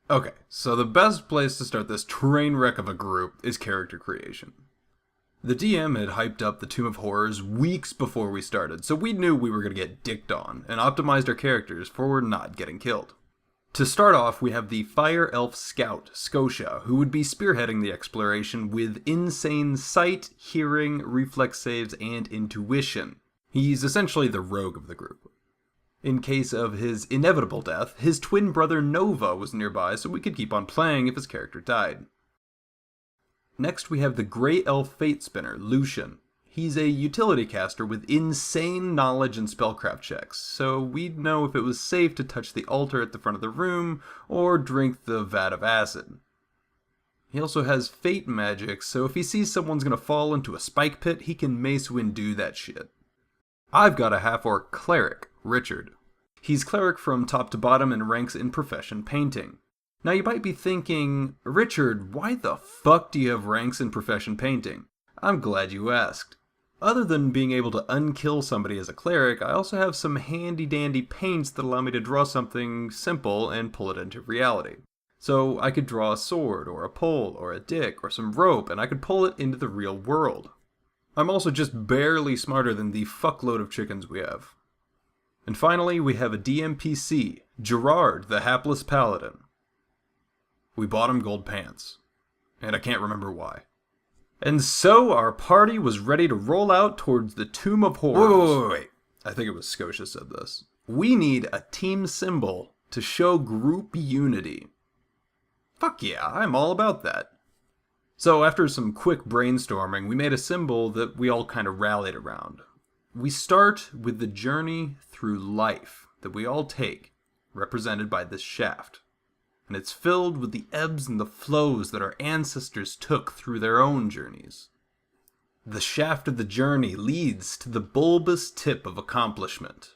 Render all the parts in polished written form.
Okay, so the best place to start this train wreck of a group is character creation. The DM had hyped up the Tomb of Horrors weeks before we started, so we knew we were going to get dicked on, and optimized our characters for not getting killed. To start off, we have the Fire Elf Scout, Scotia, who would be spearheading the exploration with insane sight, hearing, reflex saves, and intuition. He's essentially the rogue of the group. In case of his inevitable death, his twin brother Nova was nearby so we could keep on playing if his character died. Next we have the Grey Elf Fate Spinner, Lucian. He's a utility caster with insane knowledge and spellcraft checks, so we'd know if it was safe to touch the altar at the front of the room or drink the vat of acid. He also has fate magic, so if he sees someone's gonna fall into a spike pit, he can Mace Wind do that shit. I've got a half-orc cleric, Richard. He's cleric from top to bottom and ranks in profession painting. Now you might be thinking, Richard, why the fuck do you have ranks in profession painting? I'm glad you asked. Other than being able to unkill somebody as a cleric, I also have some handy dandy paints that allow me to draw something simple and pull it into reality. So I could draw a sword, or a pole, or a dick, or some rope, and I could pull it into the real world. I'm also just barely smarter than the fuckload of chickens we have. And finally, we have a DMPC, Gerard, the Hapless Paladin. We bought him gold pants. And I can't remember why. And so our party was ready to roll out towards the Tomb of Horrors. Wait. I think it was Scotia said this. We need a team symbol to show group unity. Fuck yeah, I'm all about that. So after some quick brainstorming, we made a symbol that we all kind of rallied around. We start with the journey through life that we all take, represented by this shaft. And it's filled with the ebbs and the flows that our ancestors took through their own journeys. The shaft of the journey leads to the bulbous tip of accomplishment.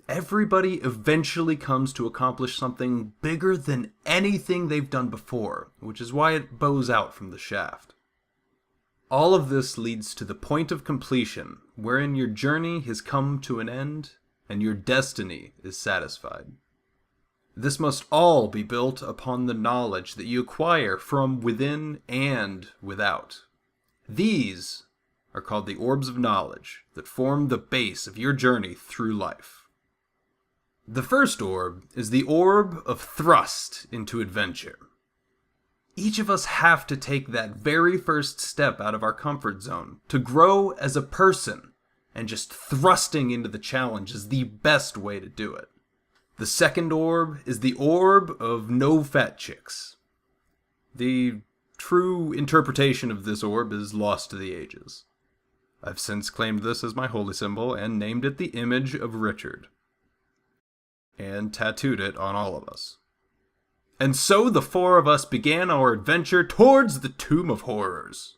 Everybody eventually comes to accomplish something bigger than anything they've done before, which is why it bows out from the shaft. All of this leads to the point of completion, wherein your journey has come to an end, and your destiny is satisfied. This must all be built upon the knowledge that you acquire from within and without. These are called the orbs of knowledge that form the base of your journey through life. The first orb is the orb of thrust into adventure. Each of us have to take that very first step out of our comfort zone to grow as a person, and just thrusting into the challenge is the best way to do it. The second orb is the orb of no fat chicks. The true interpretation of this orb is lost to the ages. I've since claimed this as my holy symbol and named it the image of Richard. And tattooed it on all of us. And so the four of us began our adventure towards the Tomb of Horrors.